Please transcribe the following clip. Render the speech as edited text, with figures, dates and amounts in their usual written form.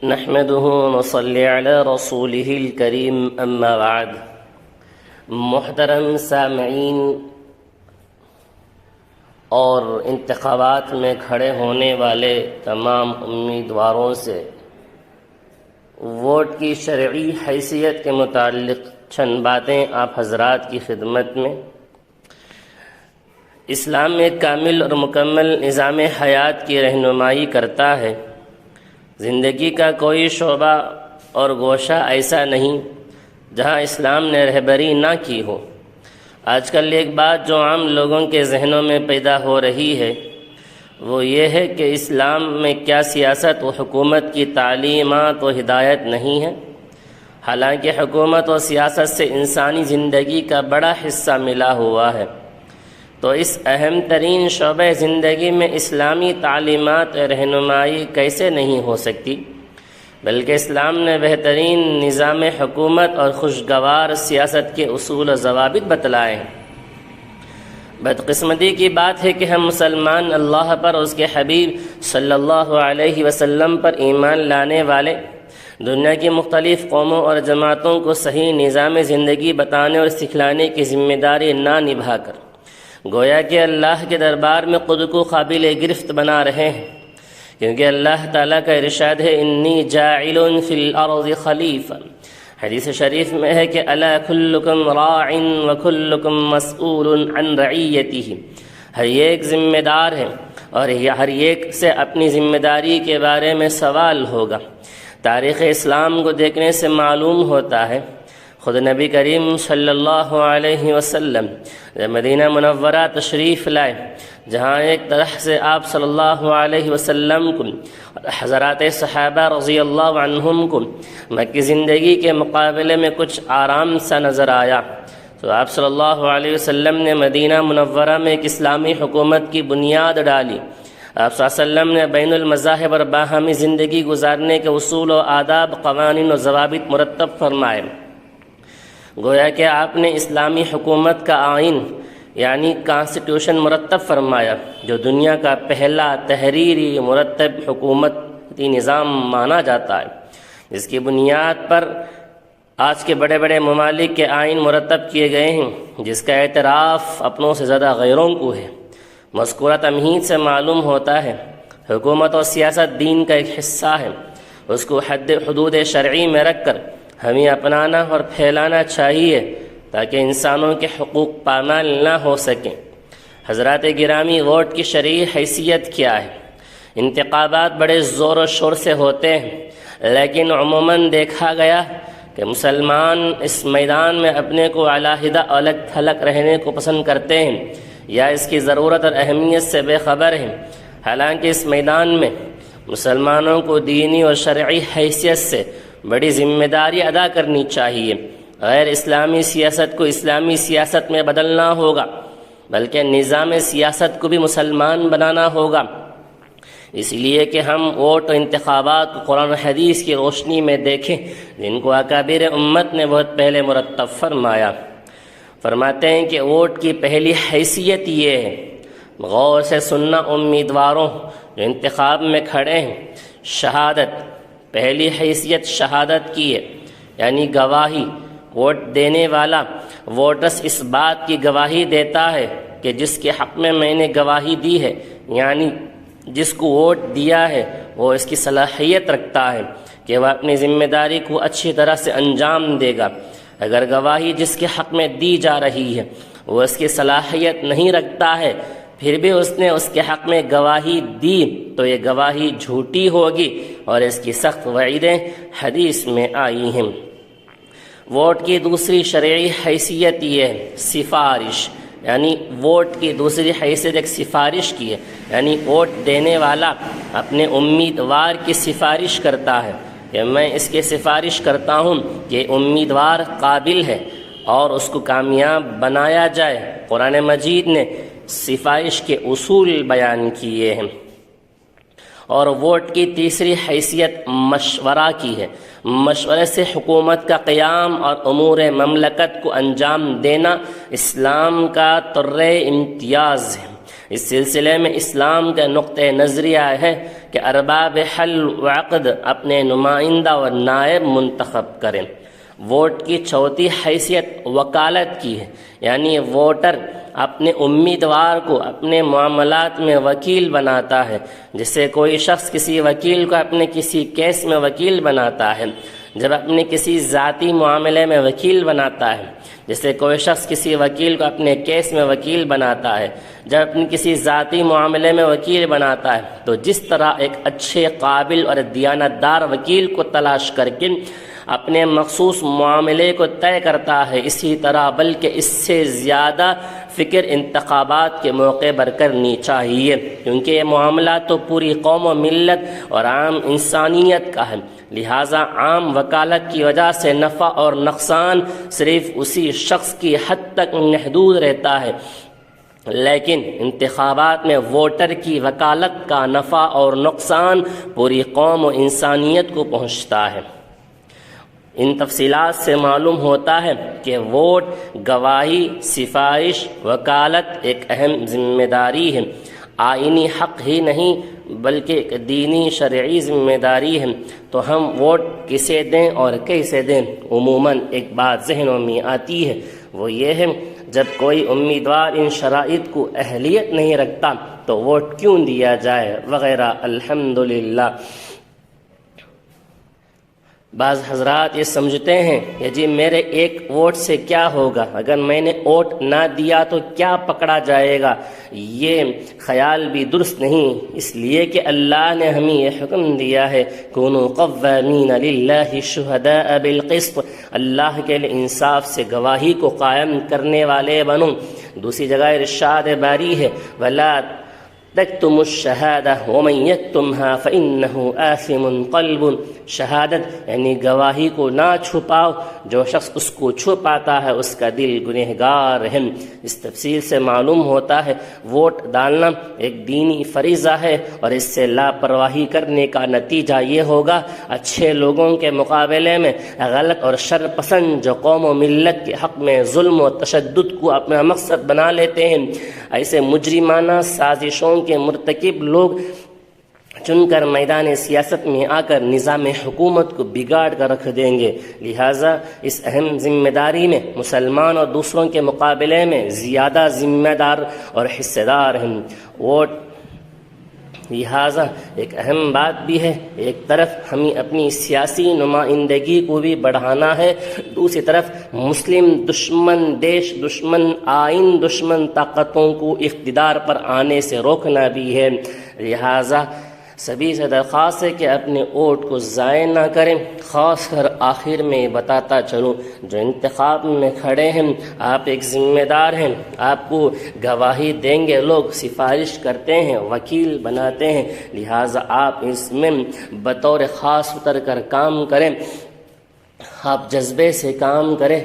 نحمده ونصلي على رسوله الكريم اما بعد۔ محترم سامعین اور انتخابات میں کھڑے ہونے والے تمام امیدواروں سے ووٹ کی شرعی حیثیت کے متعلق چند باتیں آپ حضرات کی خدمت میں۔ اسلام ایک کامل اور مکمل نظام حیات کی رہنمائی کرتا ہے۔ زندگی کا کوئی شعبہ اور گوشہ ایسا نہیں جہاں اسلام نے رہبری نہ کی ہو۔ آج کل ایک بات جو عام لوگوں کے ذہنوں میں پیدا ہو رہی ہے وہ یہ ہے کہ اسلام میں کیا سیاست و حکومت کی تعلیمات و ہدایت نہیں ہے؟ حالانکہ حکومت و سیاست سے انسانی زندگی کا بڑا حصہ ملا ہوا ہے، تو اس اہم ترین شعبہ زندگی میں اسلامی تعلیمات رہنمائی کیسے نہیں ہو سکتی؟ بلکہ اسلام نے بہترین نظام حکومت اور خوشگوار سیاست کے اصول و ضوابط بتلائے ہیں۔ بدقسمتی کی بات ہے کہ ہم مسلمان اللہ پر، اس کے حبیب صلی اللہ علیہ وسلم پر ایمان لانے والے دنیا کی مختلف قوموں اور جماعتوں کو صحیح نظام زندگی بتانے اور سکھلانے کی ذمہ داری نہ نبھا کر گویا کہ اللہ کے دربار میں خود کو قابل گرفت بنا رہے ہیں، کیونکہ اللہ تعالیٰ کا ارشاد ہے انی جاعل فی الارض خلیفہ۔ حدیث شریف میں ہے کہ الا کلکم راع وکلکم مسئول عن رعیتہ، ہر ایک ذمہ دار ہے اور ہر ایک سے اپنی ذمہ داری کے بارے میں سوال ہوگا۔ تاریخ اسلام کو دیکھنے سے معلوم ہوتا ہے خود نبی کریم صلی اللہ علیہ وسلم جب مدینہ منورہ تشریف لائے، جہاں ایک طرح سے آپ صلی اللہ علیہ وسلم کو حضرات صحابہ رضی اللہ عنہم کو مکی زندگی کے مقابلے میں کچھ آرام سا نظر آیا، تو آپ صلی اللہ علیہ وسلم نے مدینہ منورہ میں ایک اسلامی حکومت کی بنیاد ڈالی۔ آپ صلی اللہ علیہ وسلم نے بین المذاہب اور باہمی زندگی گزارنے کے اصول و آداب، قوانین و ضوابط مرتب فرمائے۔ گویا کہ آپ نے اسلامی حکومت کا آئین یعنی کانسٹیٹیوشن مرتب فرمایا، جو دنیا کا پہلا تحریری مرتب حکومتی نظام مانا جاتا ہے، جس کی بنیاد پر آج کے بڑے بڑے ممالک کے آئین مرتب کیے گئے ہیں، جس کا اعتراف اپنوں سے زیادہ غیروں کو ہے۔ مذکورہ تمہید سے معلوم ہوتا ہے حکومت و سیاست دین کا ایک حصہ ہے، اس کو حدود شرعی میں رکھ کر ہمیں اپنانا اور پھیلانا چاہیے تاکہ انسانوں کے حقوق پامال نہ ہو سکیں۔ حضرات گرامی، ووٹ کی شرعی حیثیت کیا ہے؟ انتخابات بڑے زور و شور سے ہوتے ہیں، لیکن عموماً دیکھا گیا کہ مسلمان اس میدان میں اپنے کو علیحدہ الگ تھلگ رہنے کو پسند کرتے ہیں یا اس کی ضرورت اور اہمیت سے بے خبر ہیں۔ حالانکہ اس میدان میں مسلمانوں کو دینی اور شرعی حیثیت سے بڑی ذمہ داری ادا کرنی چاہیے۔ غیر اسلامی سیاست کو اسلامی سیاست میں بدلنا ہوگا، بلکہ نظام سیاست کو بھی مسلمان بنانا ہوگا۔ اس لیے کہ ہم ووٹ و انتخابات کو قرآن و حدیث کی روشنی میں دیکھیں، جن کو اکابر امت نے بہت پہلے مرتب فرمایا۔ فرماتے ہیں کہ ووٹ کی پہلی حیثیت یہ ہے، غور سے سننا امیدواروں جو انتخاب میں کھڑے ہیں، شہادت، پہلی حیثیت شہادت کی ہے، یعنی گواہی۔ ووٹ دینے والا ووٹرس اس بات کی گواہی دیتا ہے کہ جس کے حق میں نے گواہی دی ہے، یعنی جس کو ووٹ دیا ہے وہ اس کی صلاحیت رکھتا ہے کہ وہ اپنی ذمہ داری کو اچھی طرح سے انجام دے گا۔ اگر گواہی جس کے حق میں دی جا رہی ہے وہ اس کی صلاحیت نہیں رکھتا ہے، پھر بھی اس نے اس کے حق میں گواہی دی، تو یہ گواہی جھوٹی ہوگی اور اس کی سخت وعیدیں حدیث میں آئی ہیں۔ ووٹ کی دوسری شرعی حیثیت یہ ہے سفارش، یعنی ووٹ کی دوسری حیثیت ایک سفارش کی ہے، یعنی ووٹ دینے والا اپنے امیدوار کی سفارش کرتا ہے کہ میں اس کی سفارش کرتا ہوں کہ امیدوار قابل ہے اور اس کو کامیاب بنایا جائے۔ قرآن مجید نے سفارش کے اصول بیان کیے ہیں۔ اور ووٹ کی تیسری حیثیت مشورہ کی ہے، مشورے سے حکومت کا قیام اور امور مملکت کو انجام دینا اسلام کا طرز امتیاز ہے۔ اس سلسلے میں اسلام کا نقطۂ نظریہ ہے کہ ارباب حل و عقد اپنے نمائندہ اور نائب منتخب کریں۔ ووٹ کی چوتھی حیثیت وکالت کی ہے، یعنی ووٹر اپنے امیدوار کو اپنے معاملات میں وکیل بناتا ہے، جسے کوئی شخص کسی وکیل کو اپنے کسی کیس میں وکیل بناتا ہے، جب اپنے کسی ذاتی معاملے میں وکیل بناتا ہے، جیسے کوئی شخص کسی وکیل کو اپنے کیس میں وکیل بناتا ہے، جب اپنے کسی ذاتی معاملے میں وکیل بناتا ہے، تو جس طرح ایک اچھے قابل اور دیانتدار وکیل کو تلاش کر کے اپنے مخصوص معاملے کو طے کرتا ہے، اسی طرح بلکہ اس سے زیادہ فکر انتخابات کے موقع پر کرنی چاہیے، کیونکہ یہ معاملہ تو پوری قوم و ملت اور عام انسانیت کا ہے۔ لہٰذا عام وکالت کی وجہ سے نفع اور نقصان صرف اسی شخص کی حد تک محدود رہتا ہے، لیکن انتخابات میں ووٹر کی وکالت کا نفع اور نقصان پوری قوم و انسانیت کو پہنچتا ہے۔ ان تفصیلات سے معلوم ہوتا ہے کہ ووٹ، گواہی، سفارش، وکالت ایک اہم ذمہ داری ہے، آئینی حق ہی نہیں بلکہ ایک دینی شرعی ذمہ داری ہے۔ تو ہم ووٹ کسے دیں اور کیسے دیں؟ عموماً ایک بات ذہنوں میں آتی ہے، وہ یہ ہے جب کوئی امیدوار ان شرائط کو اہلیت نہیں رکھتا تو ووٹ کیوں دیا جائے وغیرہ۔ الحمدللہ بعض حضرات یہ سمجھتے ہیں کہ جی میرے ایک ووٹ سے کیا ہوگا، اگر میں نے ووٹ نہ دیا تو کیا پکڑا جائے گا۔ یہ خیال بھی درست نہیں، اس لیے کہ اللہ نے ہمیں یہ حکم دیا ہے کونوا قوامین للہ شہداء بالقسط، اللہ کے لیے انصاف سے گواہی کو قائم کرنے والے بنو۔ دوسری جگہ ارشاد باری ہے ولا تکتموا الشہادہ ومن یکتمها فإنہ آثم قلب، شہادت یعنی گواہی کو نہ چھپاؤ، جو شخص اس کو چھپاتا ہے اس کا دل گنہگار ہے۔ اس تفصیل سے معلوم ہوتا ہے ووٹ ڈالنا ایک دینی فریضہ ہے، اور اس سے لاپرواہی کرنے کا نتیجہ یہ ہوگا اچھے لوگوں کے مقابلے میں غلط اور شر پسند جو قوم و ملت کے حق میں ظلم و تشدد کو اپنا مقصد بنا لیتے ہیں، ایسے مجرمانہ سازشوں کے مرتکب لوگ چن کر میدان سیاست میں آ کر نظام حکومت کو بگاڑ کر رکھ دیں گے۔ لہٰذا اس اہم ذمہ داری میں مسلمان اور دوسروں کے مقابلے میں زیادہ ذمہ دار اور حصہ دار ہیں۔ ووٹ لہٰذا ایک اہم بات بھی ہے، ایک طرف ہمیں اپنی سیاسی نمائندگی کو بھی بڑھانا ہے، دوسری طرف مسلم دشمن، دیش دشمن، آئین دشمن طاقتوں کو اقتدار پر آنے سے روکنا بھی ہے۔ لہٰذا سبھی سے درخواست ہے کہ اپنے ووٹ کو ضائع نہ کریں۔ خاص کر آخر میں بتاتا چلوں، جو انتخاب میں کھڑے ہیں آپ ایک ذمہ دار ہیں، آپ کو گواہی دیں گے لوگ، سفارش کرتے ہیں، وکیل بناتے ہیں، لہٰذا آپ اس میں بطور خاص اتر کر کام کریں، آپ جذبے سے کام کریں۔